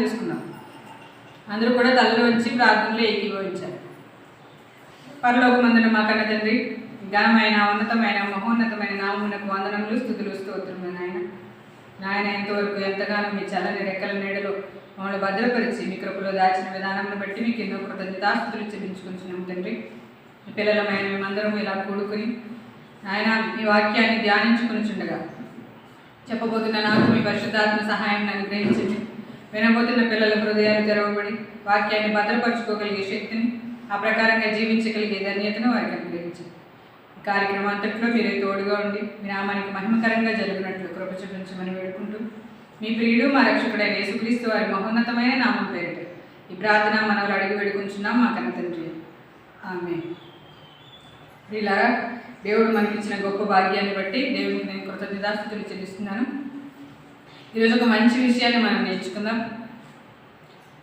చేసుకున్నాం. అందరూ కూడా తలలో వచ్చి ప్రార్థనలో ఏకీభవించారు. పరలోకమందున మా కన్న తండ్రి, ఘనమైన ఉన్నతమైన మహోన్నతమైన నామమునకు వందనములు స్తుతులు స్తోత్రములు. నాయన ఎంతవరకు ఎంతగానో మీ చల్లని రెక్కల నీడలో మమ్మల్ని భద్రపరిచి మీ కృపలో దాచిన విధానాన్ని బట్టి మీకు ఎన్నో కృతజ్ఞతాస్తుతులు చెల్లించుకుంటున్నాం తండ్రి. పిల్లలమైన మేమందరం ఇలా కూడుకుని ఆయన మీ వాక్యాన్ని ధ్యానించుకునిచుండగా చెప్పబోతున్న నాకు మీ పరిశుద్ధాత్మ సహాయాన్ని అనుగ్రహించండి. వినబోతున్న పిల్లల హృదయాలు తెరవబడి వాక్యాన్ని భద్రపరచుకోగలిగే శక్తిని, ఆ ప్రకారంగా జీవించగలిగే ధన్యతను వారికి అనుగ్రహించండి. ఈ కార్యక్రమం అంతట్లో మీరే తోడుగా ఉండి మీ నామానికి మహిమకరంగా జరిగినట్లు కృప చూపించమని వేడుకుంటూ మీ ప్రియుడు మా రక్షకుడైన యేసుక్రీస్తు వారి మహోన్నతమైన నామం పేరిట ఈ ప్రార్థన మనవులు అడిగి వేడుకుంటున్నాం మా కన్న తండ్రి. ఆమేన్. ఇలా దేవుడు మనకిచ్చిన గొప్ప భాగ్యాన్ని బట్టి దేవునికి నేను కృతజ్ఞతాస్తుతులు చెల్లిస్తున్నాను. ఈరోజు ఒక మంచి విషయాన్ని మనం నేర్చుకుందాం.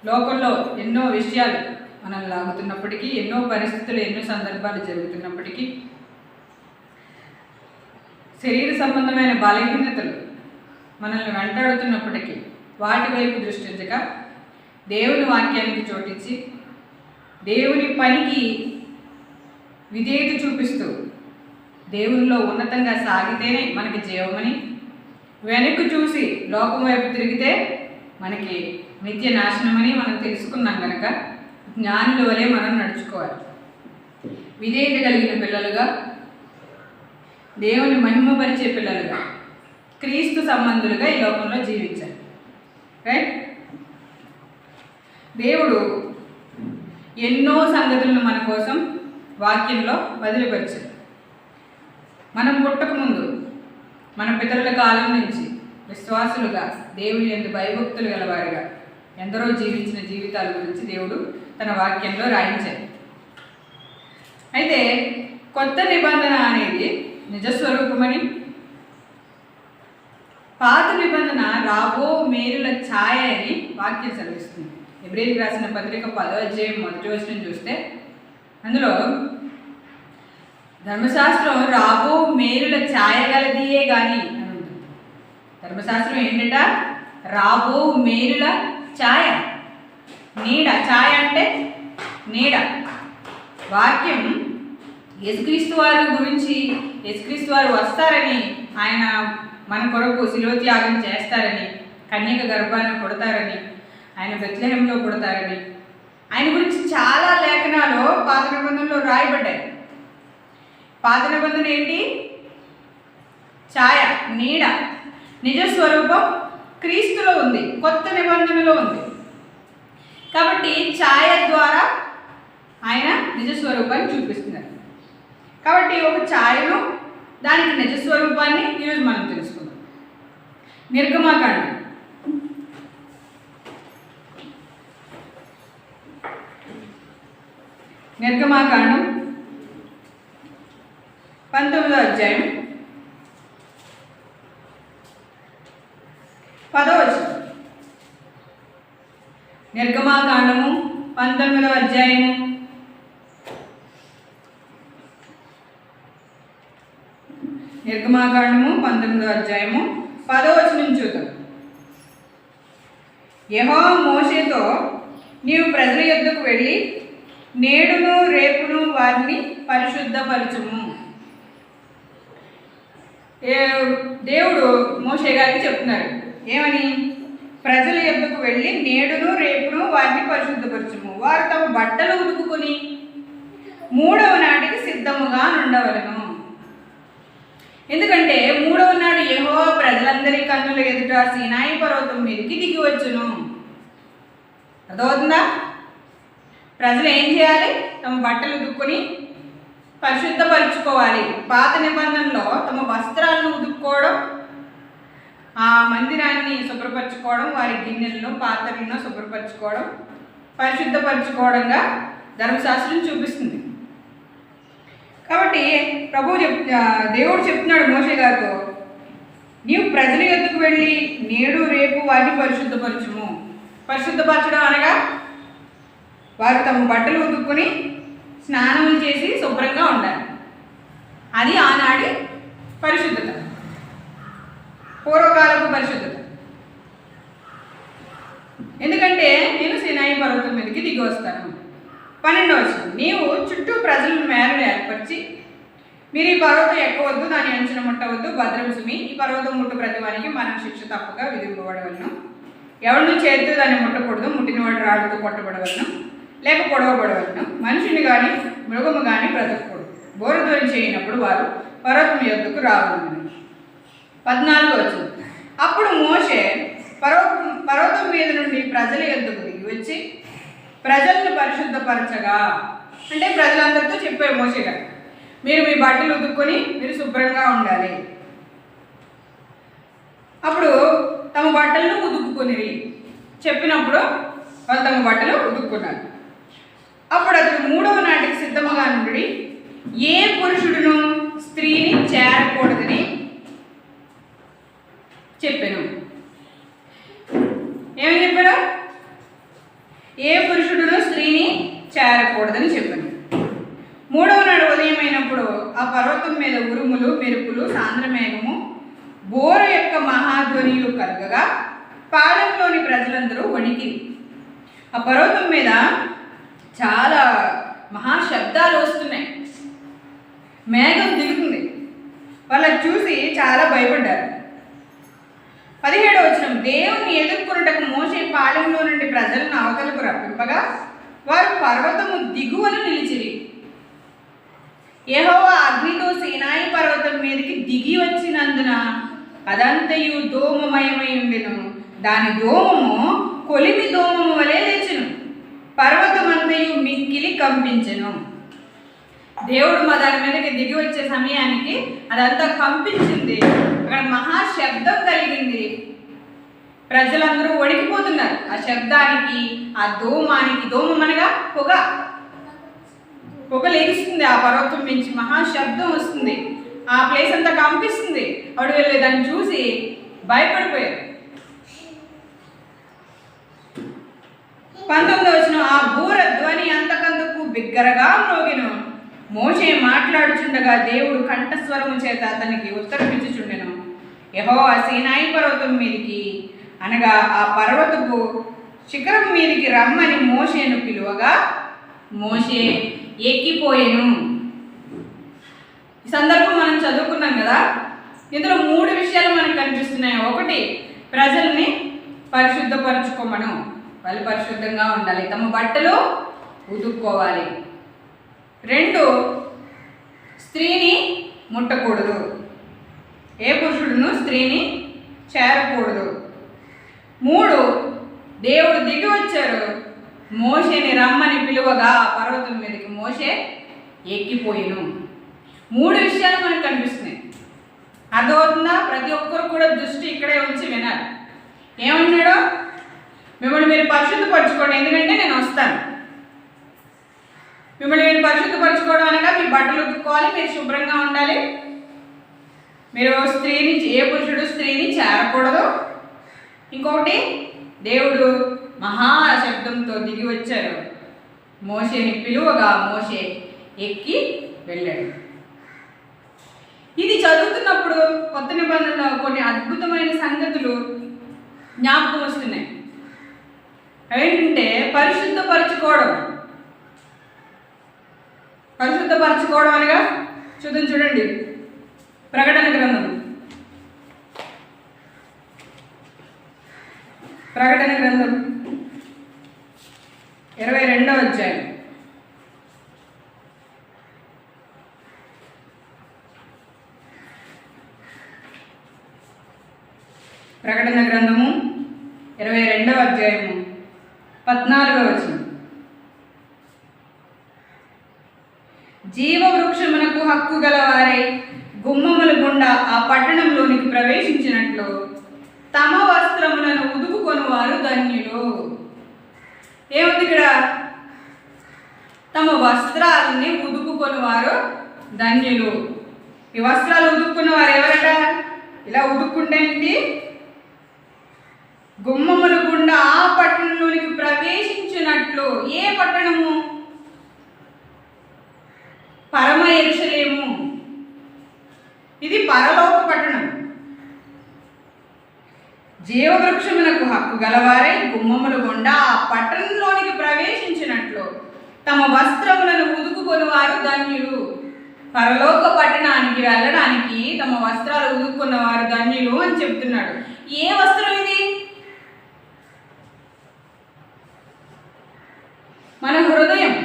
లోకంలో ఎన్నో విషయాలు మనల్ని లాగుతున్నప్పటికీ, ఎన్నో పరిస్థితులు, ఎన్నో సందర్భాలు జరుగుతున్నప్పటికీ, శరీర సంబంధమైన బలహీనతలు మనల్ని వెంటాడుతున్నప్పటికీ వాటి వైపు దృష్టించక దేవుని వాక్యానికి చోటించి దేవుని పనికి విధేయత చూపిస్తూ దేవునిలో ఉన్నతంగా సాగితేనే మనకి జీవమని, వెనక్కి చూసి లోకం వైపు తిరిగితే మనకి నిత్య నాశనమని మనం తెలుసుకున్నాం కనుక జ్ఞానుల వలె మనం నడుచుకోవాలి. విధేయత కలిగిన పిల్లలుగా, దేవుని మహిమపరిచే పిల్లలుగా, క్రీస్తు సంబంధులుగా ఈ లోకంలో జీవించాలి. రైట్? దేవుడు ఎన్నో సంగతులను మన కోసం వాక్యంలో వదిలిపరిచారు. మనం పుట్టకముందు మన పితరుల కాలం నుంచి విశ్వాసులుగా, దేవుని యందు భయభక్తులు గలవారిగా ఎందరో జీవించిన జీవితాల గురించి దేవుడు తన వాక్యంలో రాయించారు. అయితే కొత్త నిబంధన అనేది నిజస్వరూపమని, పాత నిబంధన రాబో మేలుల ఛాయ అని వాక్యం సెలవిస్తుంది. హెబ్రీయులకు రాసిన పత్రిక 10వ అధ్యాయం 1వ వచనం చూస్తే అందులో ధర్మశాస్త్రం రాబో మేలుల ఛాయ గలదియే కానీ అని ఉంటుంది. ధర్మశాస్త్రం ఏంటంట? రాబో మేలుల ఛాయ, నీడ. ఛాయ అంటే నీడ. వాక్యం యేసుక్రీస్తు వారి గురించి, యేసుక్రీస్తు వారు వస్తారని, ఆయన మన కొరకు శిలువ త్యాగం చేస్తారని, కన్యక గర్భాన పుడతారని, ఆయన బెత్లెహేంలో పుడతారని, ఆయన గురించి చాలా లేఖనాలు పాత నిబంధనలో రాయబడ్డాయి. పాత నిబంధన ఏంటి? ఛాయ, నీడ. నిజస్వరూపం క్రీస్తులో ఉంది, కొత్త నిబంధనలో ఉంది. కాబట్టి ఛాయ ద్వారా ఆయన నిజస్వరూపాన్ని చూపిస్తున్నారు. కాబట్టి ఒక ఛాయను, దానికి నిజస్వరూపాన్ని ఈరోజు మనం తెలుసుకుందాం. నిర్గమాకాండం నిర్గమాకాండం 19వ అధ్యాయం 10వ వచనం. నిర్గమాకాండము 19వ అధ్యాయము 10వ వచనం చూద్దాం. యెహోవా మోషేతో, నీవు ప్రజల యొద్దకు వెళ్ళి నేడును రేపును వారిని పరిశుద్ధపరచుము. దేవుడు మోషే గారికి చెప్తున్నారు ఏమని? ప్రజల యొద్దకు వెళ్ళి నేడును రేపును వారిని పరిశుద్ధపరచుము. వారు తమ బట్టలు ఉతుకుని 3వ నాటికి సిద్ధముగా ఉండవలను. ఎందుకంటే 3వ నాడు యెహోవా ప్రజలందరి కన్నుల ఎదుట సీనాయి పర్వతం మీదకి దిగి వచ్చును. అర్థమవుతుందా? ప్రజలు ఏం చేయాలి? తమ బట్టలు ఉతుక్కుని పరిశుద్ధపరచుకోవాలి. పాత నిబంధనలో తమ వస్త్రాలను ఉతుక్కోవడం, ఆ మందిరాన్ని శుభ్రపరచుకోవడం, వారి గిన్నెలను పాత్రలను శుభ్రపరచుకోవడం, పరిశుద్ధపరచుకోవడంగా ధర్మశాస్త్రం చూపిస్తుంది. కాబట్టి దేవుడు చెప్తున్నాడు మోషే గారితో, నీవు ప్రజల యొద్దకు వెళ్ళి నేడు రేపు వారిని పరిశుద్ధపరచుము. పరిశుద్ధపరచడం అనగా వారు తమ బట్టలు ఉతుక్కుని స్నానములు చేసి శుభ్రంగా ఉండాలి. అది ఆనాడి పరిశుద్ధత, పూర్వకాలపు పరిశుద్ధత. ఎందుకంటే పర్వతం మీదకి దిగి వస్తాను. 12వ వచనం, నీవు చుట్టూ ప్రజలను మేరలు ఏర్పరిచి మీరు ఈ పర్వతం ఎక్కవద్దు, దాని అంచున ముట్టవద్దు, భద్రం సుమి, ఈ పర్వతం ముట్టు ప్రతివానికి మనం శిక్ష తప్పక విధింపబడవలను. ఎవరిని చేతితో దాన్ని ముట్టకూడదు, ముట్టినవాడు రాళ్ళతో కొట్టబడవలను లేక పొడవబడవలను. మనిషిని కానీ మృగము కానీ బ్రతకూడదు. బోరుధ్వని చేయనప్పుడు వారు పర్వతం యొద్దకు రావాలని. 14వ వచనం, అప్పుడు మోషే పర్వతం మీద నుండి ప్రజల యొద్దకు దిగి వచ్చి ప్రజలను పరిశుద్ధపరచగా, అంటే ప్రజలందరితో చెప్పారు మోషే గారు, మీరు మీ బట్టలు ఉతుక్కొని మీరు శుభ్రంగా ఉండాలి. అప్పుడు తమ బట్టలను ఉతుక్కుని చెప్పినప్పుడు వాళ్ళు తమ బట్టలు ఉతుక్కున్నారు. అప్పుడు అతడు 3వ నాటికి సిద్ధముగా నుండి ఏ పురుషుడును స్త్రీని చేరకూడదని చెప్పాను. ఏమని చెప్పాడు? ఏ పురుషుడును స్త్రీని చేరకూడదని చెప్పాను. 3వ నాడు ఉదయం అయినప్పుడు ఆ పర్వతం మీద ఉరుములు, మెరుపులు, సాంద్రమేఘము, బోర యొక్క మహాధ్వనియు కలగగా పాలెంలోని ప్రజలందరూ వణికి. ఆ పర్వతం మీద చాలా మహాశబ్దాలు వస్తున్నాయి, మేఘం దిగుతుంది. వాళ్ళని చూసి చాలా భయపడ్డారు. 17వ వచనం, దేవుని ఎదుర్కొనుటకు మోషే పాలెంలో నుండి ప్రజలను అవతలకు రప్పింపగా వారు పర్వతము దిగువను నిలిచిరి. యెహోవా అగ్నితో సీనాయి పర్వతం మీదకి దిగి వచ్చినందున అదంతయు దోమమయమై ఉండెను. దాని దోమము కొలిమి దోమము వలె లేచెను. పర్వతమంతయు మిక్కిలి కంపించెను. దేవుడు దాని మీదకి దిగి వచ్చే సమయానికి అదంతా కంపించింది. అక్కడ మహాశబ్దం కలిగింది. ప్రజలందరూ వణికిపోతున్నారు ఆ శబ్దానికి, ఆ దోమానికి. దోమం అనగా పొగ లేగిస్తుంది. ఆ పర్వతం నుంచి మహాశబ్దం వస్తుంది. ఆ ప్లేస్ అంతా కంపిస్తుంది. అప్పుడు వెళ్ళి దాన్ని చూసి భయపడిపోయారు. 19వ వచనం, ఆ బూర ధ్వని అంతకంతకు బిగ్గరగా మ్రోగెను. మోషే మాట్లాడుచుండగా దేవుడు కంఠస్వరము చేత అతనికి ఉత్తరమిచ్చుచుండెను. యెహోవా సీనాయి పర్వతం మీదికి, అనగా ఆ పర్వతపు శిఖరం మీదికి రమ్మని మోషేను పిలువగా మోషే ఎక్కిపోయెను. ఈ సందర్భం మనం చదువుకున్నాం కదా. ఇందులో 3 విషయాలు మనకు కనిపిస్తున్నాయి. 1, ప్రజల్ని పరిశుద్ధపరచుకోమను, వాళ్ళు పరిశుద్ధంగా ఉండాలి, తమ బట్టలు ఉతుక్కోవాలి. 2, స్త్రీని ముట్టకూడదు, ఏ పురుషుడును స్త్రీని చేరకూడదు. 3, దేవుడు దిగి వచ్చారు, మోషేని రమ్మని పిలువగా ఆ పర్వతం మీదకి మోషే ఎక్కిపోయిను. 3 విషయాలు మనకు కనిపిస్తున్నాయి. అర్థమవుతుందా? ప్రతి ఒక్కరు కూడా దృష్టి ఇక్కడే ఉంచి వినాలి. ఏమన్నాడో, మిమ్మల్ని మీరు పరిశుద్ధపరచుకోండి, ఎందుకంటే నేను వస్తాను. మిమ్మల్ని మీరు పరిశుద్ధపరచుకోవడం అనగా మీ బట్టలు ఉతుక్కోవాలి, మీరు శుభ్రంగా ఉండాలి, మీరు స్త్రీని, ఏ పురుషుడు స్త్రీని చేరకూడదు. ఇంకొకటి, దేవుడు మహాశబ్దంతో దిగి వచ్చారు, మోషేని పిలువగా మోషే ఎక్కి వెళ్ళాడు. ఇది చదువుతున్నప్పుడు కొత్త నిబంధనలో కొన్ని అద్భుతమైన సంగతులు జ్ఞాపకం వస్తున్నాయి. ఏంటంటే పరిశుద్ధపరచుకోవడం అనగా చూడండి, ప్రకటన గ్రంథం 22వ అధ్యాయం. ప్రకటన గ్రంథము 22వ అధ్యాయము 14వ వచనం, జీవవృక్షమునకు హక్కు గలవారై గుమ్మముల గుండా ఆ పట్టణంలోనికి ప్రవేశించినట్లు తమ వస్త్రములను ఉదుకుకొని వారు ధన్యులు. ఏముంది ఇక్కడ? తమ వస్త్రాలని ఉదుకుకొని వారు ధన్యులు. ఈ వస్త్రాలు ఉదుక్కున్న వారు ఎవరట? ఇలా ఉదుక్కుంటే ఏంటి? గుమ్మముల గుండా ఆ పట్టణంలోనికి ప్రవేశించినట్లు. ఏ పట్టణము? పరమ యెరూషలేము. ఇది పరలోక పట్టణం. జీవవృక్షమునకు హక్కు గలవారై గుమ్మములు గుండా ఆ పట్టణంలోనికి ప్రవేశించినట్లు తమ వస్త్రములను ఉదుకుకొని వారు ధన్యులు. పరలోక పట్టణానికి వెళ్ళడానికి తమ వస్త్రాలు ఉదుక్కున్న వారు ధన్యులు అని చెప్తున్నాడు. ఏ వస్త్రం ఇది? మన హృదయం.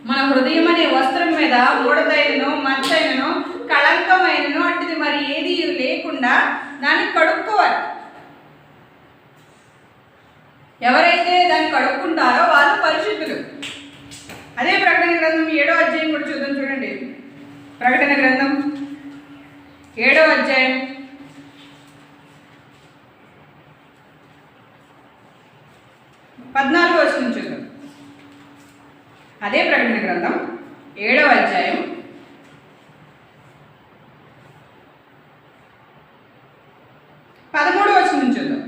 మన హృదయం అనే వస్త్రం మీద ముడతైనను మచ్చైనను కళంకమైనను అటుది మరి ఏది లేకుండా దాన్ని కడుక్కోవాలి. ఎవరైతే దాన్ని కడుక్కుంటారో వాళ్ళు పరిశుద్ధులు. అదే ప్రకటన గ్రంథం 7వ అధ్యాయం కూడా చూద్దాం. చూడండి, ప్రకటన గ్రంథం 7వ అధ్యాయం 14వ వచనం చూద్దాం. అదే ప్రకటన గ్రంథం 7వ అధ్యాయం 13వ వచనం చూద్దాం.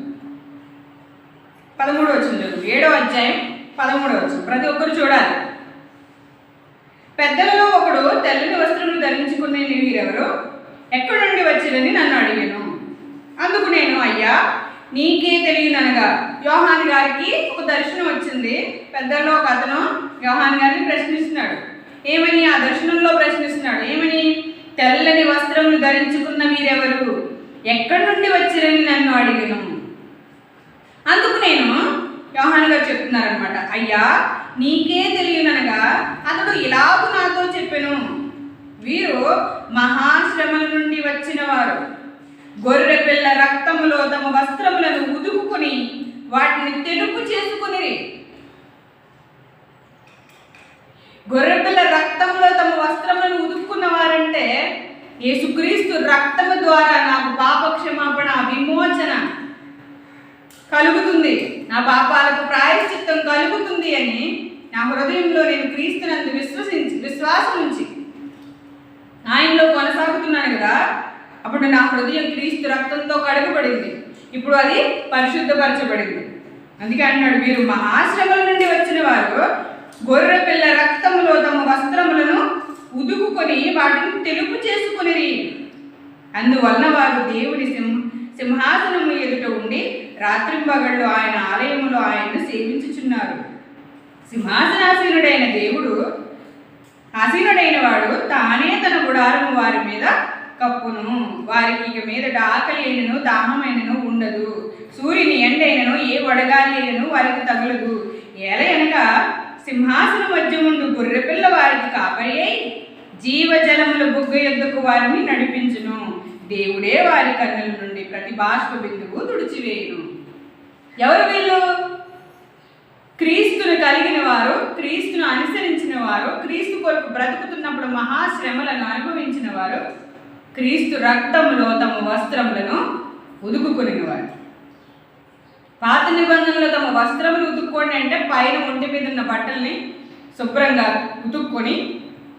13వ వచనం చూద్దాం. 7వ అధ్యాయం 13వ వచనం ప్రతి ఒక్కరు చూడాలి. పెద్దలలో ఒకడు తెల్లని వస్త్రములు ధరించుకునే వీరెవరు, ఎక్కడి నుండి వచ్చిరని నన్ను అడిగాను. అందుకు నేను, అయ్యా నీకే తెలియననగా. యోహాను గారికి ఒక దర్శనం వచ్చింది. పెద్దల్లో ఒక అతను యోహాను గారిని ప్రశ్నిస్తున్నాడు. ఏమని? ఆ దర్శనంలో ప్రశ్నిస్తున్నాడు. ఏమని? తెల్లని వస్త్రములు ధరించుకున్న వీరెవరు, ఎక్కడి నుండి వచ్చిరని నన్ను అడిగాను. అందుకు నేను, యోహాను గారు చెప్తున్నారనమాట, అయ్యా నీకే తెలియననగా అతడు ఇలాగూ నాతో చెప్పెను, వీరు మహాశ్రమల నుండి వచ్చిన వారు, గొర్రె పిల్ల రక్తములో తమ వస్త్రములను ఉదుకుని వాటిని తెలుపు చేసుకుని. గొర్రెపిల్ల రక్తంలో తమ వస్త్రములను ఉదుక్కున్న వారంటే యేసుక్రీస్తు రక్తము ద్వారా నాకు పాప క్షమాపణ, విమోచన కలుగుతుంది, నా పాపాలకు ప్రాయశ్చిత్తం కలుగుతుంది అని నా హృదయంలో నేను క్రీస్తునందు విశ్వాసం ఉంచి ఆయనలో కొనసాగుతున్నాను కదా. అప్పుడు నా హృదయం క్రీస్తు రక్తంతో కడుగబడింది. ఇప్పుడు అది పరిశుద్ధపరచబడింది. అందుకే అన్నాడు, వీరు మహాశ్రమల నుండి వచ్చిన వారు, గొర్రె పిల్ల రక్తములో తమ వస్త్రములను ఉదుకుని వాటిని తెలుపు చేసుకుని. అందువలన వారు దేవుని సింహాసనము ఎదుట ఉండి రాత్రింబగళ్ళు ఆయన ఆలయములో ఆయన్ను సేవించుచున్నారు. సింహాసనాసీనుడైన దేవుడు, ఆసీనుడైన వాడు తానే తన గుడారము వారి మీద కప్పును. వారికి ఇక మీదట ఆకలి అయినను దాహమైనను ఉండదు. సూర్యుని ఎండైనను ఏ వడగాలి అయినను వారికి తగలదు. ఏలయనగా సింహాసన మధ్యముండు గొర్రెపిల్ల వారికి కాపరి అయి జీవజలముల బుగ్గ యొద్దకు వారిని నడిపించును. దేవుడే వారి కన్నుల నుండి ప్రతి బాష్ప బిందువు తుడిచివేయును. ఎవరు వీళ్ళు? క్రీస్తును కలిగిన వారు, క్రీస్తును అనుసరించిన వారు, క్రీస్తు కొరకు బ్రతుకుతున్నప్పుడు మహాశ్రమలను అనుభవించిన వారు, క్రీస్తు రక్తంలో తమ వస్త్రములను ఉదుకుకొనిన వారు. పాత నిబంధనలో తమ వస్త్రములు ఉతుక్కోండి అంటే పైన ఒంటి మీద ఉన్న బట్టల్ని శుభ్రంగా ఉతుక్కొని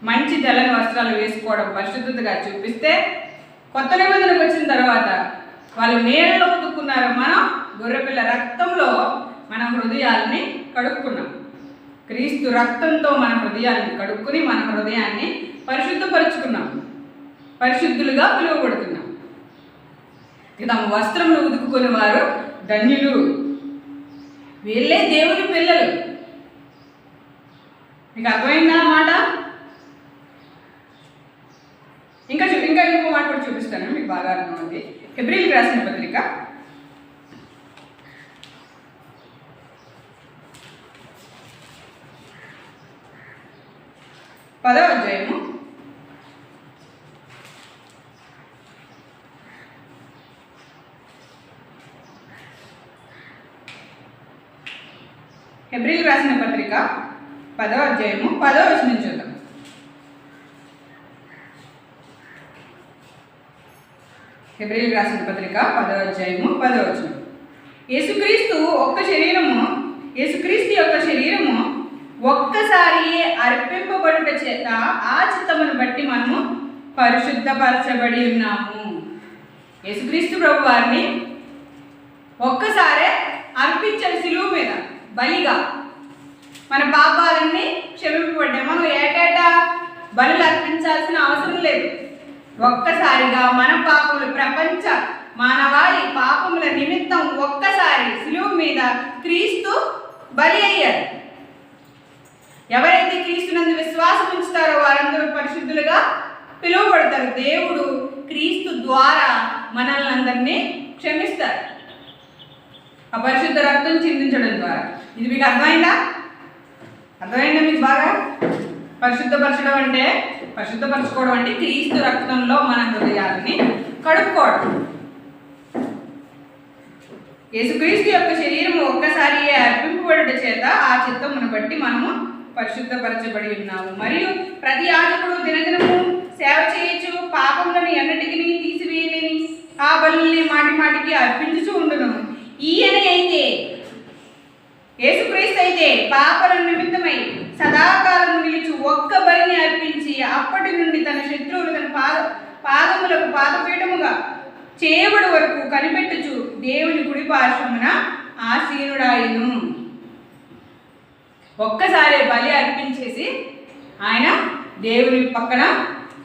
మంచి తెల్లని వస్త్రాలు వేసుకోవడం పరిశుద్ధతగా చూపిస్తే, కొత్త నిబంధనకు వచ్చిన తర్వాత వాళ్ళు నీళ్ళలో ఉతుక్కున్నారు. మనం గొర్రెపిల్ల రక్తంలో మన హృదయాల్ని కడుక్కున్నాం. క్రీస్తు రక్తంతో మన హృదయాన్ని కడుక్కుని మన హృదయాన్ని పరిశుద్ధపరుచుకున్నాం, పరిశుద్ధులుగా పిలువబడుతున్నాం. తమ వస్త్రములు ఉతుక్కుని వారు ధన్యులు. వీళ్ళే దేవుని పిల్లలు. మీకు అర్థమైందా మాట? ఇంకా ఇంకో మాట కూడా చూపిస్తాను, మీకు బాగా అర్థమవుతుంది. హెబ్రీయులకు రాసిన పత్రిక 10వ అధ్యాయము 10వ అధ్యాయము 10వ వచనం చూద్దాం. హెబ్రీయులకు రాసిన పత్రిక 10వ అధ్యాయము 10వ వచనం. యేసుక్రీస్తు యొక్క శరీరము ఒక్కసారి అర్పింపబడుట చేత ఆ చిత్తమును బట్టి మనము పరిశుద్ధపరచబడి ఉన్నాము. యేసుక్రీస్తు ప్రభు వారిని ఒక్కసారే అర్పించారు శిలువ మీద బలిగా. మన పాపాలన్నీ క్షమింపబడ్డాయి. మనం ఏటేటా బలులు అర్పించాల్సిన అవసరం లేదు. ఒక్కసారిగా మన పాపములు, ప్రపంచ మానవాళి పాపముల నిమిత్తం ఒక్కసారి శిలువ మీద క్రీస్తు బలి అయ్యారు. ఎవరైతే క్రీస్తునందు విశ్వాసం ఉంచుతారో వారందరూ పరిశుద్ధులుగా పిలువబడతారు. దేవుడు క్రీస్తు ద్వారా మనల్ని అందరినీ క్షమిస్తారు ఆ పరిశుద్ధ రక్తం చిందించడం ద్వారా. ఇది మీకు అర్థమైందా మీకు బాగా? పరిశుద్ధపరచుకోవడం అంటే క్రీస్తు రక్తంలో మన హృదయాలని కడుక్కోవడం. యేసుక్రీస్తు యొక్క శరీరము ఒక్కసారి అర్పింపబడుట చేత ఆ చిత్తమును బట్టి మనము పరిశుద్ధపరచబడి ఉన్నాము. మరియు ప్రతి యాజకుడు దినదినము సేవ చేయొచ్చు, పాపములను ఎన్నటికి తీసివేయలేని ఆ బలుల్ని మాటి మాటికి అర్పించుచూ ఉండును. ఈయన అయితే యేసుక్రీస్తు అయితే పాపల నిమిత్తమై సదాకాలము నిలిచి ఒక్క బలిని అర్పించి అప్పటి నుండి తన శత్రువులు తన పాదములకు పాదపీఠముగా చేయబడి వరకు కనిపెట్టుచు దేవుని కుడి పార్శ్వమున ఆసీనుడాయను. ఒక్కసారి బలి అర్పించేసి ఆయన దేవుని పక్కన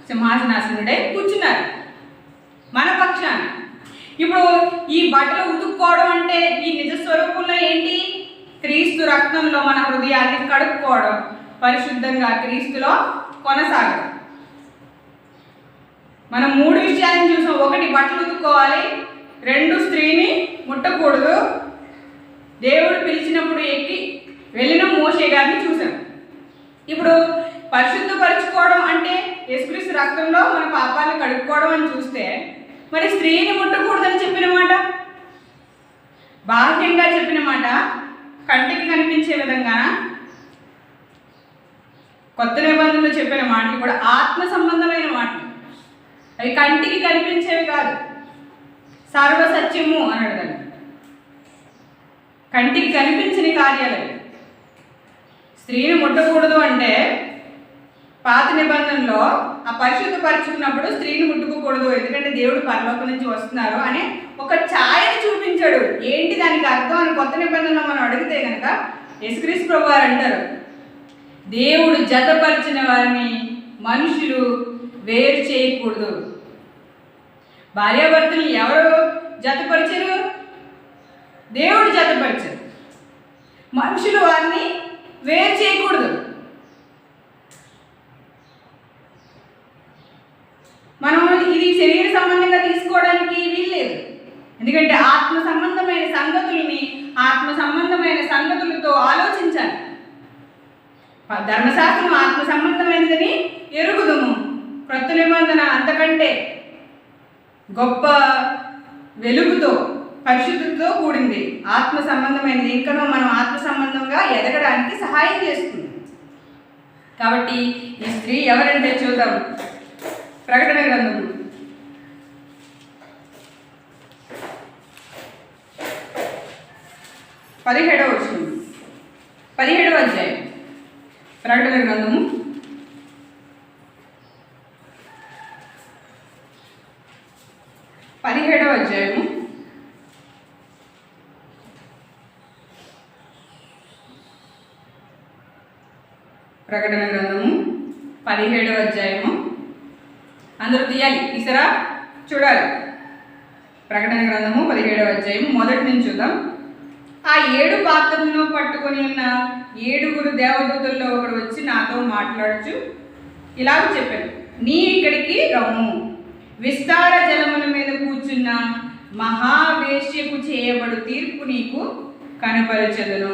సింహాసనాసనుడై కూర్చున్నారు మన పక్షాన. ఇప్పుడు ఈ బట్టలు ఉతుక్కోవడం అంటే ఈ నిజ స్వరూపంలో ఏంటి? క్రీస్తు రక్తంలో మన హృదయాన్ని కడుక్కోవడం, పరిశుద్ధంగా క్రీస్తులో కొనసాగడం. మనం 3 విషయాలను చూసాం. 1 బట్టలు ఉతుక్కోవాలి, 2 స్త్రీని ముట్టకూడదు, దేవుడు పిలిచినప్పుడు ఎక్కి వెళ్ళిన మోషే గారిని చూసాం. ఇప్పుడు పరిశుద్ధపరచుకోవడం అంటే యేసుక్రీస్తు రక్తంలో మన పాపాలను కడుక్కోవడం అని చూస్తే, మరి స్త్రీని ముట్టకూడదని చెప్పిన మాట, బాహ్యంగా చెప్పిన మాట, కంటికి కనిపించే విధంగా కొత్త నిబంధనలో చెప్పిన మాటలు కూడా ఆత్మ సంబంధమైన మాటలు. అవి కంటికి కనిపించేవి కాదు. సర్వసత్యము అన్నాడు దాన్ని. కంటికి కనిపించని కార్యాలు. స్త్రీని ముట్టకూడదు అంటే పాత నిబంధనలో ఆ పరిశుద్ధపరచుకున్నప్పుడు స్త్రీని ముట్టుకోకూడదు, ఎందుకంటే దేవుడు పరలోకం నుంచి వస్తున్నారు అనే ఒక ఛాయని చూపించాడు. ఏంటి దానికి అర్థం అని కొత్త నిబంధనలో మనం అడిగితే కనుక యేసుక్రీస్తు ప్రభువు వారు అంటారు, దేవుడు జతపరిచిన వారిని మనుషులు వేరు చేయకూడదు. భార్యాభర్తలు ఎవరు జతపరిచారు? దేవుడు జతపరిచారు. మనుషులు వారిని వేరు చేయకూడదు. మనం ఇది శరీర సంబంధంగా తీసుకోవడానికి వీల్లేదు. ఎందుకంటే ఆత్మ సంబంధమైన సంగతులతో ఆలోచించాలి. ధర్మశాస్త్రం ఆత్మ సంబంధమైనదని ఎరుగుదుము. క్రొత్త నిబంధన అంతకంటే గొప్ప వెలుగుతో పరిశుద్ధితో కూడింది, ఆత్మ సంబంధమైనది. ఇంకనూ మనం ఆత్మ సంబంధంగా ఎదగడానికి సహాయం చేస్తుంది. కాబట్టి ఈ స్త్రీ ఎవరంటే చూద్దాం. ప్రకటన గ్రంథము 17వ వచనం, 17వ అధ్యాయం. ప్రకటన గ్రంథము 17వ అధ్యాయము 17వ అధ్యాయము. అందరూ తీయాలి, తీసారా? చూడాలి. ప్రకటన గ్రంథము 17వ అధ్యాయము మొదటి నుంచి చూద్దాం. ఆ 7 పాత్రలను పట్టుకొని ఉన్న 7 దేవదూతల్లో ఒకడు వచ్చి నాతో మాట్లాడుచు ఇలాగ చెప్పాడు, నీ ఇక్కడికి రమ్ము, విస్తార జలముల మీద కూర్చున్న మహావేశ్యకు చేయబడు తీర్పు నీకు కనపరచదును.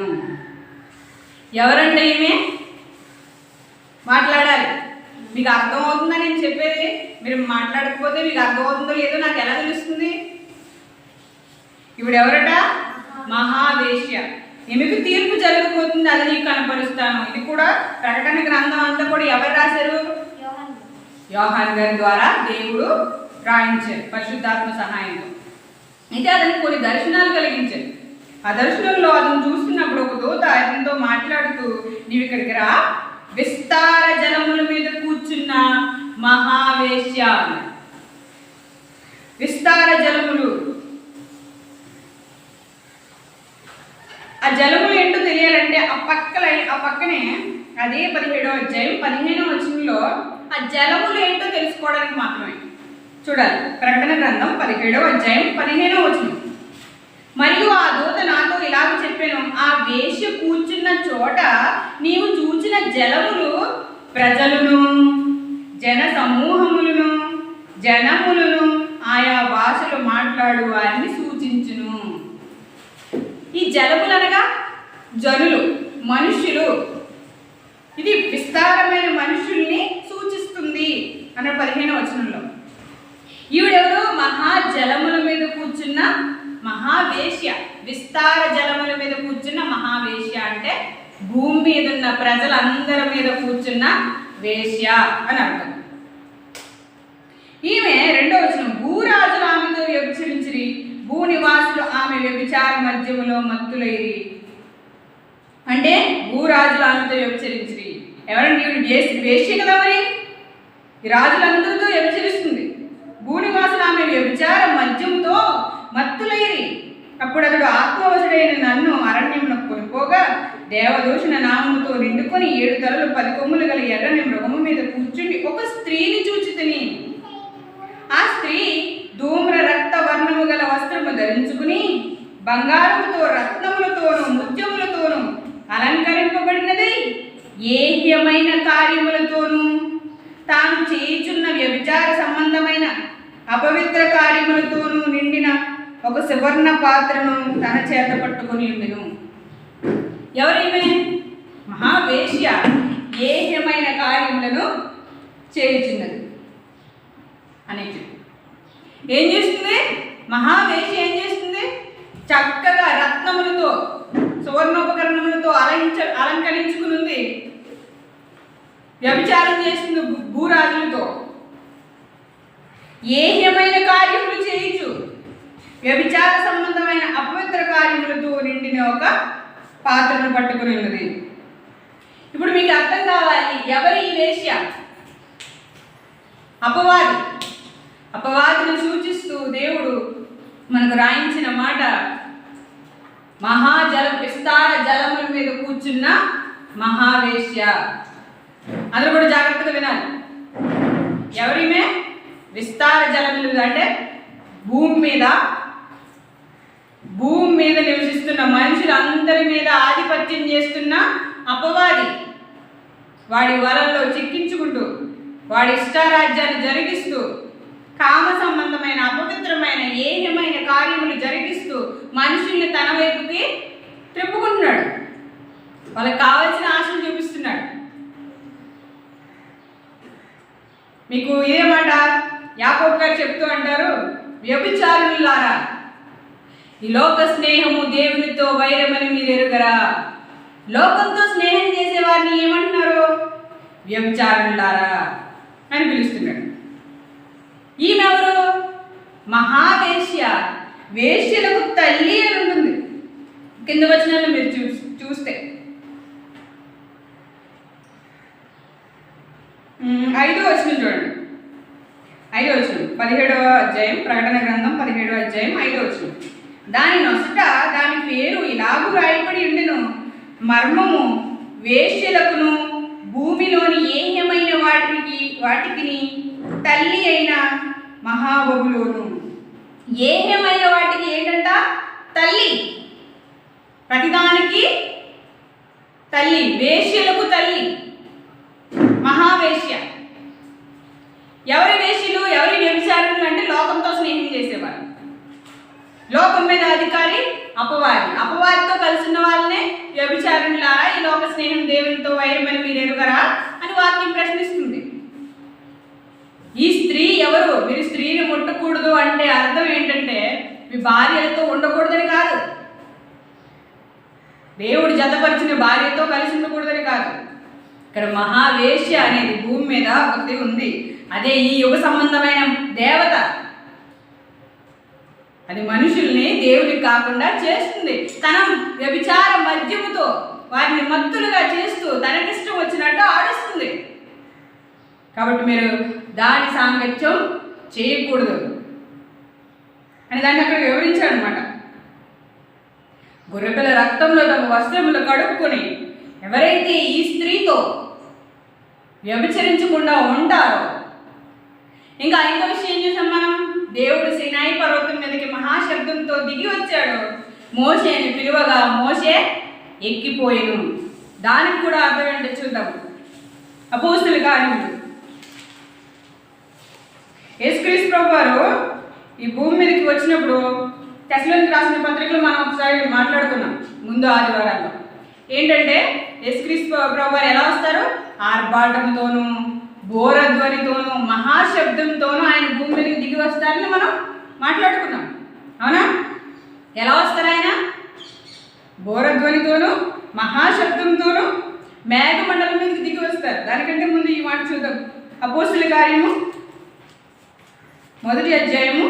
ఎవరంటే ఈమె? మాట్లాడాలి. మీకు అర్థమవుతుందని నేను చెప్పేది. మీరు మాట్లాడకపోతే మీకు అర్థమవుతుందో లేదో నాకు ఎలా తెలుస్తుంది? ఇప్పుడు ఎవరట? మహావేశ్య. ఈమెకు తీర్పు జరగబోతుంది, అది నీకు కనపరుస్తాను. ఇది కూడా ప్రకటన గ్రంథం అంతా కూడా ఎవరు రాశారు? యోహాను గారి ద్వారా దేవుడు రాయించారు పరిశుద్ధాత్మ సహాయంతో. అయితే అతనికి కొన్ని దర్శనాలు కలిగించారు. ఆ దర్శనంలో అతను చూస్తున్నప్పుడు ఒక దూత అతనితో మాట్లాడుతూ, నీవు ఇక్కడికి రా, విస్తార జలముల మీద కూర్చున్న మహావేశ్య. విస్తార జలములు, ఆ జలములు ఏంటో తెలియాలంటే ఆ పక్కనే అదే 17వ అధ్యాయం 15వ వచనంలో ఆ జలములు ఏంటో తెలుసుకోవడానికి మాత్రమే. చూడాలి. ప్రకటన గ్రంథం 17వ అధ్యాయం 15వ వచనం. మరియు ఆ దూత నాతో ఇలాగ చెప్పాను, ఆ వేశ్య కూర్చున్న చోట నీవు చూచిన జలములు ప్రజలను, జన సమూహములను, జనములను, ఆయా భాషలు మాట్లాడు వారిని సూచించును. ఈ జలములు అనగా జనులు, మనుష్యులు. ఇది విస్తారమైన మనుషుల్ని సూచిస్తుంది అన్న 15వ వచనంలో. ఈవిడెవరు? మహాజలముల మీద కూర్చున్న మహావేశ్య. విస్తార జలముల మీద కూర్చున్న మహావేశ్య అంటే భూమి మీద ఉన్న ప్రజలందరి మీద కూర్చున్న వేశ్య అని అర్థం. ఈమె 2వ వచనం, భూరాజులు ఆమెతో వ్యభిచరించిరి, భూనివాసులు ఆమె వ్యభిచార మధ్యములో మత్తులైరి. అంటే భూరాజులు ఆమెతో వ్యభిచరించిరి. ఎవరండి? వేశ్య కదా. మరి ఈ రాజులందరితో వ్యభిచరిస్తుంది. భూనివాసులు ఆమె వ్యభిచార మద్యముతో మత్తులైరి. అప్పుడు అతడు ఆత్మవశుడైన నన్ను అరణ్యమునకు కొనిపోగా దేవదూషణ నామముతో నిండుకొని 7 తలలు 10 కొమ్ములు గల ఎర్రని మృగము మీద కూర్చుండి ఒక స్త్రీని చూచితిని. ఆ స్త్రీ ధూమ్ర రక్త వర్ణము గల వస్త్రము ధరించుకుని బంగారముతో, రత్నములతోనూ, ముత్యములతోనూ అలంకరింపబడినది. ఏహ్యమైన కార్యములతోనూ తాను చేయుచున్న వ్యభిచార సంబంధమైన అపవిత్ర కార్యములతోనూ నిండిన ఒక సువర్ణ పాత్రను తన చేత పట్టుకొని ఉండెను. ఎవరైనా? మహావేశ్య ఏహ్యమైన కార్యములను చేయుచున్నది అని చెప్పి ఏం చేస్తుంది? మహావేశ్య ఏం చేస్తుంది? చక్కగా రత్నములతో, సువర్ణోపకరణములతో అలంకరించుకుని వ్యభిచారం చేస్తుంది భూరాజులతో. ఏహ్యమైన కార్యములు చేయించు, వ్యభిచార సంబంధమైన అపవిత్ర కార్యములతో నిండిన ఒక పాత్రను పట్టుకుని ఉన్నది. ఇప్పుడు మీకు అర్థం కావాలి, ఎవరి ఈ వేశ్య? అపవాది. అపవాదిని సూచిస్తూ దేవుడు మనకు రాయించిన మాట, విస్తార జలముల మీద కూర్చున్న మహావేశ్య. అందరూ కూడా జాగ్రత్తగా వినాలి. ఎవరిమే? విస్తార జలములు అంటే భూమి మీద నివసిస్తున్న మనుషులందరి మీద ఆధిపత్యం చేస్తున్న అపవాది. వాడి వలల్లో చిక్కించుకుంటూ, వాడి ఇష్టారాజ్యాన్ని జరిగిస్తూ, కామ సంబంధమైన అపవిత్రమైన ఏహ్యమైన కార్యములు జరిగిస్తూ మనుషుల్ని తన వైపుకి తిప్పుకుంటున్నాడు. వాళ్ళకి కావాల్సిన ఆశలు చూపిస్తున్నాడు. మీకు ఇదే మాట యాకోబు గారు చెప్తూ అంటారు, వ్యభిచారులారా, ఈ లోక స్నేహము దేవునితో వైరమని మీరు ఎరుగరా. లోకంతో స్నేహం చేసే వారిని ఏమంటున్నారు? వ్యభిచారులారా అని పిలుస్తున్నాడు. ఈమెవరు? మహావేశ్య. వేశ్యలకు తల్లి అని ఉంటుంది. కింద వచనాలు మీరు చూస్తే 5వ వచనం చూడండి. 5వ వచనం 17వ అధ్యాయం, ప్రకటన గ్రంథం 17వ అధ్యాయం 5వ వచనం. దాని నొసట దాని పేరు ఇలాగూ రాయబడి ఉండెను, మర్మము వేశ్యలకును భూమిలోని ఏహ్యమైన వాటికి తల్లి అయిన మహాబబులోను. ఏహ్యమైన వాటికి ఏంటంట? తల్లి. ప్రతిదానికి తల్లి. వేశ్యలకు తల్లి మహావేశ్య. ఎవరి వేశ్యలు, ఎవరి వ్యభిచారులు అంటే లోకంతో స్నేహం చేసేవారు. లోకం మీద అధికారి అపవాది. అపవాదితో కలిసి ఉన్న వాళ్ళనే వ్యభిచారులారా, ఈ లోక స్నేహం దేవునితో వైరమని మీరు ఎరుగరా అని వాక్యం ప్రశ్నిస్తుంది. ఈ స్త్రీ ఎవరు? మీరు స్త్రీని ముట్టకూడదు అంటే అర్థం ఏంటంటే మీ భార్యలతో ఉండకూడదని కాదు, దేవుడు జతపరిచిన భార్యతో కలిసి ఉండకూడదని కాదు. ఇక్కడ మహావేశ్య అనేది భూమి మీద ఒకటి ఉంది. అదే ఈ యుగ సంబంధమైన దేవత. అది మనుషుల్ని దేవుడికి కాకుండా చేస్తుంది. తన వ్యభిచార మద్యముతో వారిని మత్తులుగా చేస్తూ తనకిష్టం వచ్చినట్టు ఆడిస్తుంది. కాబట్టి మీరు దాని సాంగత్యం చేయకూడదు అని దాన్ని అక్కడ వివరించాడు అనమాట. గొర్రెపిల్ల రక్తంలో తమ వస్త్రములు కడుక్కొని ఎవరైతే ఈ స్త్రీతో వ్యభిచరించకుండా ఉంటారో, ఇంకో విషయం ఏం చూసాం మనం, దేవుడు సీనాయి పర్వతం మీదకి మహాశబ్దంతో దిగి వచ్చాడు. మోషేని పిలువగా మోషే ఎక్కిపోయాను. దానికి కూడా అర్థం ఏంటో చూద్దాం. అపోస్తుల కార్యములు, యేసుక్రీస్తు ప్రభువారు ఈ భూమి మీదకి వచ్చినప్పుడు తెస్సలోనికీయులకు రాసిన పత్రికలో మనం ఒకసారి మాట్లాడుకున్నాం ముందు ఆదివారాల్లో. ఏంటంటే యేసుక్రీస్తు ప్రభువారు ఎలా వస్తారు? ఆర్భాటంతోనూ బోరధ్వనితోనూ మహాశబ్దంతోనూ ఆయన భూమి మీదకి దిగి వస్తారని మనం మాట్లాడుకున్నాం. అవునా? ఎలా వస్తారు ఆయన? బోరధ్వనితోనూ మహాశబ్దంతోనూ మేఘమండలం మీదకి దిగి వస్తారు. దానికంటే ముందు ఈ మాట చూద్దాం. అపోస్తుల కార్యము 1వ అధ్యాయము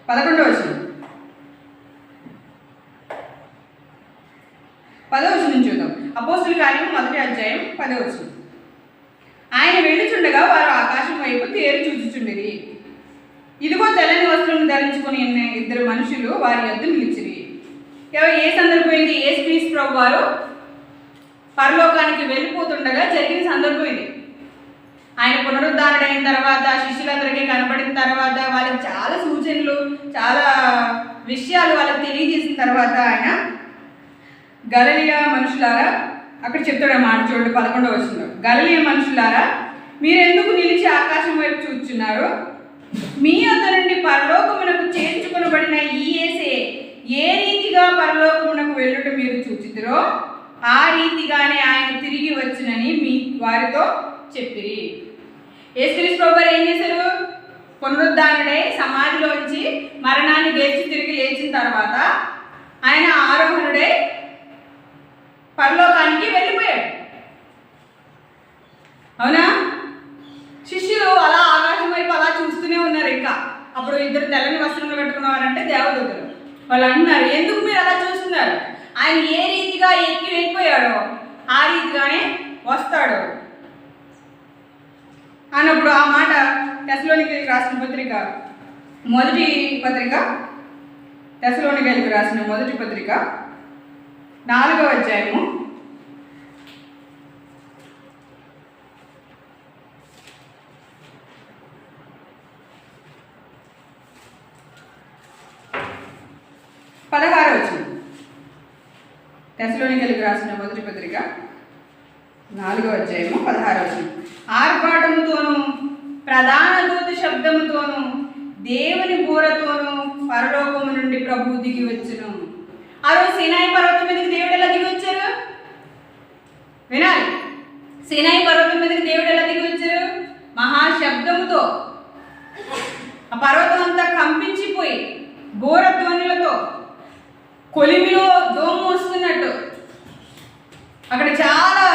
11వ వచనం. 10వ వచనం చూద్దాం. అపోస్తుల కార్యం 1వ అధ్యాయం 10వ వచనం. ఆయన వెళ్ళుచుండగా వారు ఆకాశం వైపు తేరు చూచుచుండిరి. ఇదిగో తెల్లని వస్త్రములు ధరించుకుని ఇద్దరు మనుషులు వారి యొద్ద నిలిచిరి. ఏ సందర్భం ఇది? యేసుక్రీస్తు ప్రభువారు పరలోకానికి వెళ్ళిపోతుండగా జరిగిన సందర్భం ఇది. ఆయన పునరుద్ధారణైన తర్వాత శిష్యులందరికీ కనబడిన తర్వాత వాళ్ళకి చాలా సూచనలు, చాలా విషయాలు వాళ్ళకి తెలియజేసిన తర్వాత ఆయన గలిలయ మనుషులారా, అక్కడ చెప్తాడు మాట చూడండి 11వ వచనంలో, గలిలయ మనుషులారా మీరెందుకు నిలిచి ఆకాశం వైపు చూచున్నారు? మీ వద్ద నుండి పరలోకమునకు చేర్చుకొనబడిన ఈ యేసే ఏ రీతిగా పరలోకమునకు వెళ్ళుట మీరు చూచితిరో ఆ రీతిగానే ఆయన తిరిగి వచ్చునని మీ వారితో చెప్పిరి. యేసుక్రీస్తు ప్రభువారు ఏం చేశారు? పునరుద్ధానుడై సమాధిలోంచి మరణాన్ని గెలిచి తిరిగి లేచిన తర్వాత ఆయన ఆరోహణుడై పరలోకానికి వెళ్ళిపోయాడు. అవునా? శిష్యులు అలా ఆకాశం వైపు అలా చూస్తూనే ఉన్నారు. ఇంకా అప్పుడు ఇద్దరు తెల్లని వస్త్రములు కట్టుకున్నవారంటే దేవదూతలు. వాళ్ళు అంటున్నారు, ఎందుకు మీరు అలా చూస్తున్నారు? ఆయన ఏ రీతిగా ఎక్కి వెళ్ళిపోయాడో ఆ రీతిగానే వస్తాడు అన్నప్పుడు ఆ మాట తెస్సలోనికీయులకు రాసిన పత్రిక తెస్సలోనికీయులకు రాసిన మొదటి పత్రిక 4వ అధ్యాయము 16వ వచనం. తెస్సలోనికీయులకు రాసిన మొదటి పత్రిక 4వ అధ్యాయము 16వ వచనం. ఆర్భాటముతోనూ ప్రధాన దూత శబ్దముతోనూ దేవుని బూరతోనూ పరలోకము నుండి ప్రభువు దిగి వచ్చును. ఆ రోజు సీనాయి పర్వతం మీదకి దేవుడు ఎలా దిగి వచ్చారు? వినాలి. సీనాయి పర్వతం మీదకి దేవుడు ఎలా దిగి వచ్చారు? మహాశబ్దముతో. ఆ పర్వతం అంతా కంపించిపోయి బూరధ్వనులతో కొలిమిలో దోమ వస్తున్నట్టు అక్కడ చాలా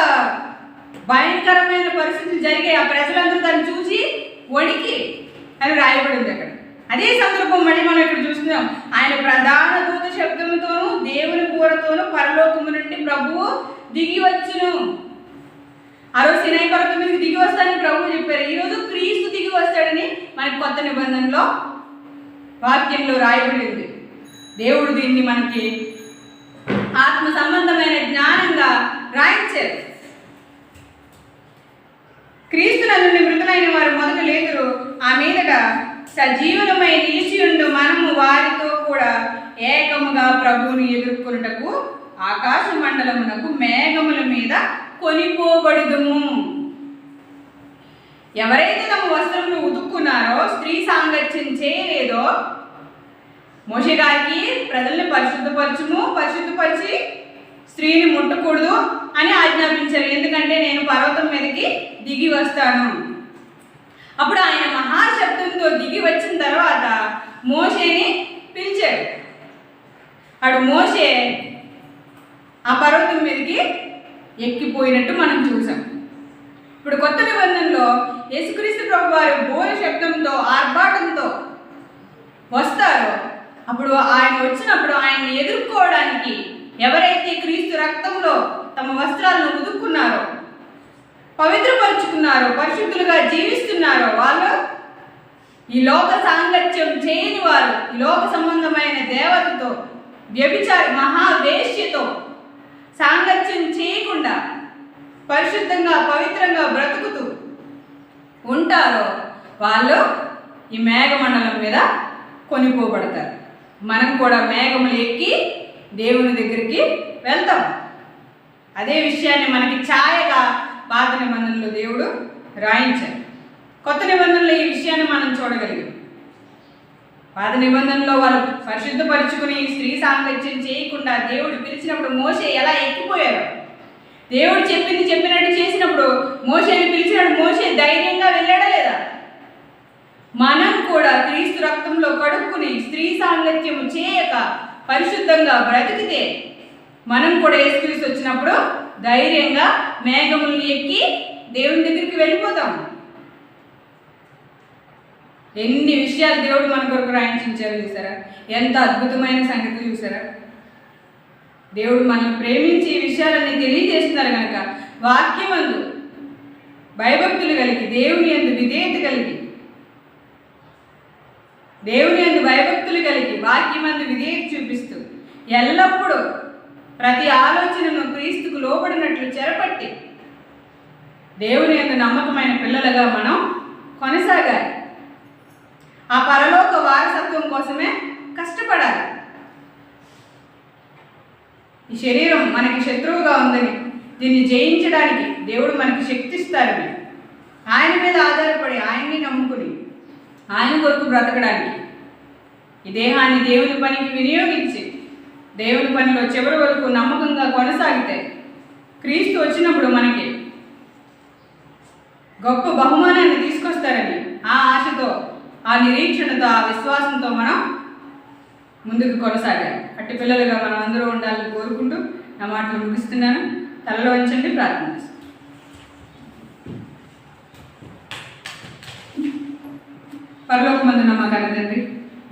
భయంకరమైన పరిస్థితులు జరిగాయి. ఆ ప్రజలందరూ దాన్ని చూసి వణికి అని రాయబడింది అక్కడ. అదే సందర్భం మళ్ళీ మనం ఇక్కడ చూస్తున్నాం. ఆయన ప్రధాన దూత శబ్దముతోనూ దేవుని బూరతోనూ పరలోకము నుండి ప్రభువు దిగి వచ్చును. ఆ రోజు సీనాయి పర్వతం మీదకి దిగి వస్తాడని ప్రభువు చెప్పారు. ఈరోజు క్రీస్తు దిగి వస్తాడని మనకి కొత్త నిబంధనలో వాక్యంలో రాయబడింది. దేవుడు దీన్ని మనకి ఆత్మ సంబంధమైన జ్ఞానంగా రాయించారు. క్రీస్తునందు మృతులైన వారు మొదట లేదురు, ఆ మీదట సజీవులమై నిలిచియుండు మనము వారితో కూడా ఏకముగా ప్రభువుని ఎదుర్కొనుటకు ఆకాశ మండలమునకు మేఘముల మీద కొనిపోబడుదుము. ఎవరైతే తమ వస్త్రములు ఉతుక్కున్నారో, స్త్రీ సాంగత్యం చేయలేదో, మోషే గారికి ప్రజల్ని పరిశుద్ధపరిచి స్త్రీని ముట్టకూడదు అని ఆజ్ఞాపించారు. ఎందుకంటే నేను పర్వతం మీదకి దిగి వస్తాను. అప్పుడు ఆయన మహాశబ్దంతో దిగి వచ్చిన తర్వాత మోషేని పిలిచాడు. అడు మోషే ఆ పర్వతం మీదకి ఎక్కిపోయినట్టు మనం చూసాం. ఇప్పుడు కొత్త నిబంధనలో యేసుక్రీస్తు ప్రభువారు బోర శబ్దంతో ఆర్భాటంతో వస్తారో, అప్పుడు ఆయన వచ్చినప్పుడు ఆయన్ని ఎదుర్కోవడానికి ఎవరైతే క్రీస్తు రక్తంలో తమ వస్త్రాలను ఉదుక్కున్నారో, పవిత్రపరుచుకున్నారో, పరిశుద్ధులుగా జీవిస్తున్నారో వాళ్ళు ఈ లోక సాంగత్యం చేయని వారు, ఈ లోక సంబంధమైన దేవతతో, వ్యభిచారి మహావేశ్యతో సాంగత్యం చేయకుండా పరిశుద్ధంగా పవిత్రంగా బ్రతుకుతూ ఉంటారో వాళ్ళు ఈ మేఘమండలం మీద కొనిపోబడతారు. మనం కూడా మేఘములు ఎక్కి దేవుని దగ్గరికి వెళ్తాం. అదే విషయాన్ని మనకి ఛాయగా పాత నిబంధనలో దేవుడు రాయించారు. కొత్త నిబంధనలో ఈ విషయాన్ని మనం చూడగలిగాం. పాత నిబంధనలో వాళ్ళు పరిశుద్ధపరుచుకుని స్త్రీ సాంగత్యం చేయకుండా దేవుడు పిలిచినప్పుడు మోషే ఎలా ఎక్కిపోయారు. దేవుడు చెప్పినట్టు చేసినప్పుడు మోషేని పిలిచినప్పుడు మోషే ధైర్యంగా వెళ్ళాడా లేదా? మనం కూడా క్రీస్తు రక్తంలో కడుక్కుని స్త్రీ సాంగత్యము చేయక పరిశుద్ధంగా బ్రతికితే మనం కూడా యేసుక్రీస్తు వచ్చినప్పుడు ధైర్యంగా మేఘముల్ని ఎక్కి దేవుని దగ్గరికి వెళ్ళిపోతాం. ఎన్ని విషయాలు దేవుడు మన కొరకు రాయించారు చూసారా? ఎంత అద్భుతమైన సంగతి చూసారా? దేవుడు మనల్ని ప్రేమించి ఈ విషయాలన్నీ తెలియజేస్తున్నారు కనుక వాక్యమందు భయభక్తులు కలిగి దేవుని యందు విధేయత కలిగి వాక్యమందు విధేయత చూపిస్తూ ఎల్లప్పుడూ ప్రతి ఆలోచనను క్రీస్తుకు లోబడినట్లు చెరపట్టి దేవుని యందు నమ్మకమైన పిల్లలుగా మనం కొనసాగాలి. ఆ పరలోక వారసత్వం కోసమే కష్టపడాలి. ఈ శరీరం మనకి శత్రువుగా ఉందని, దీన్ని జయించడానికి దేవుడు మనకి శక్తి ఇస్తారని, ఆయన మీద ఆధారపడి ఆయన్ని నమ్ముకుని ఆయన కొరకు బ్రతకడానికి ఈ దేహాన్ని దేవుని పనికి వినియోగించి దేవుని పనిలో చివరి వరకు నమ్మకంగా కొనసాగితే క్రీస్తు వచ్చినప్పుడు మనకి గొప్ప బహుమానాన్ని తీసుకొస్తారని ఆ ఆశతో, ఆ నిరీక్షణతో, ఆ విశ్వాసంతో మనం ముందుకు కొనసాగాలి. అట్టి పిల్లలుగా మనం అందరూ ఉండాలని కోరుకుంటూ నా మాటలు ముగిస్తున్నాను. తలలో వంచండి, ప్రార్థన చేస్తాను. పరలోకమందున్న మా కన్న తండ్రి,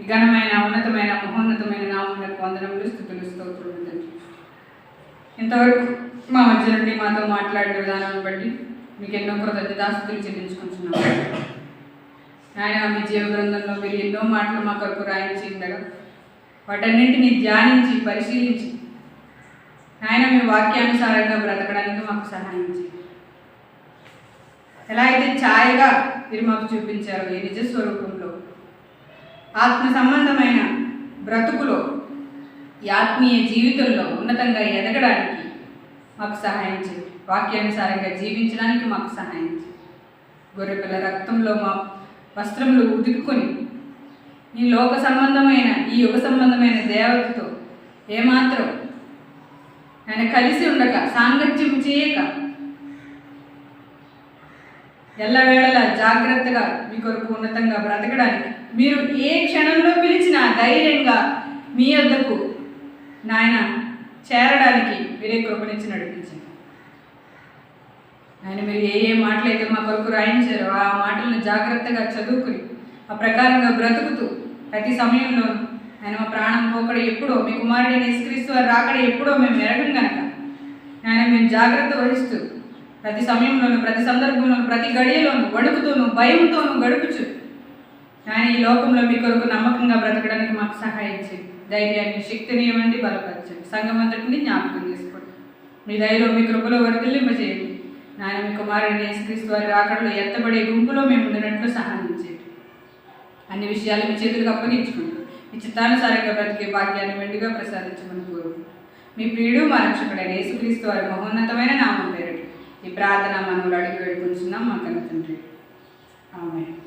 ఈ ఘనమైన ఉన్నతమైన మహోన్నతమైన నామమునకు వందనములు, స్తుతులు, స్తోత్రములు తండ్రి. ఇంతవరకు మా మధ్య నుండి మాతో మాట్లాడిన విధానాన్ని బట్టి మీకు ఎన్నో కృతజ్ఞతాస్తుతులు చెల్లించుకుంటున్నాము. ఆయన మీ జీవ గ్రంథంలో మీరు ఎన్నో మాటలు మా కొరకు రాయించి ఉండగా వాటన్నింటినీ ధ్యానించి పరిశీలించి ఆయన మీ వాక్యానుసారంగా బ్రతకడానికి మాకు సహాయం చేయండి. ఎలా అయితే ఛాయగా మీరు మాకు చూపించారో ఈ నిజ స్వరూపంలో ఆత్మ సంబంధమైన బ్రతుకులో, ఈ ఆత్మీయ జీవితంలో ఉన్నతంగా ఎదగడానికి మాకు సహాయం చేయండి. వాక్యానుసారంగా జీవించడానికి మాకు సహాయం చేయండి. గొర్రెపిల్ల రక్తంలో మా వస్త్రములు ఉదుకుని ఈ లోక సంబంధమైన, ఈ యుగ సంబంధమైన దేవతతో ఏమాత్రం ఆయన కలిసి ఉండక, సాంగత్యం చేయక, ఎల్లవేళలా జాగ్రత్తగా మీ కొరకు ఉన్నతంగా బ్రతకడానికి మీరు ఏ క్షణంలో పిలిచినా ధైర్యంగా మీ వద్దకు నాయన చేరడానికి మీరే కృపనిచ్చి నడిపించండి. ఆయన మీరు ఏ మాటలైతే మా కొరకు రాయించారో ఆ మాటలను జాగ్రత్తగా చదువుకుని ఆ ప్రకారంగా బ్రతుకుతూ ప్రతి సమయంలోనూ ఆయన మా ప్రాణం పోకడ ఎప్పుడో, మీ కుమారుడైన యేసుక్రీస్తు వారు రాకడ ఎప్పుడో మేము ఎరగం కనుక ఆయన మేము జాగ్రత్త వహిస్తూ ప్రతి సమయంలోనూ, ప్రతి సందర్భంలోనూ, ప్రతి గడియలోనూ వణుకుతూను భయంతోనూ గడుపుచు ఆయన ఈ లోకంలో మీ కొరకు నమ్మకంగా బ్రతకడానికి మాకు సహాయం చేయండి. ధైర్యాన్ని, శక్తిని ఇవ్వండి, బలపరచండి. సంఘమంతటిని జ్ఞాపకం చేసుకోండి. మీ దయలో మీ కృపలో వర్తిల్లింపచేయండి. నాయన మీ కుమారుడైన యేసుక్రీస్తు వారి రాకడలో ఎత్తబడే గుంపులో మేము ఉండినట్లు సహాయం చేయండి. అన్ని విషయాలు మీ చేతులకు అప్పగించుకుంటూ మీ చిత్తానుసారంగా బ్రతికే భాగ్యాన్ని మెండుగా ప్రసాదించమని కోరుకుంటున్నాం. మీ ప్రియుడు మా రక్షకుడైన యేసుక్రీస్తు వారి మహోన్నతమైన నామం పేరిట ఈ ప్రార్థన మనములు అడిగి వేడుకుంటున్నాం మా కన్న తండ్రి. ఆమేన్.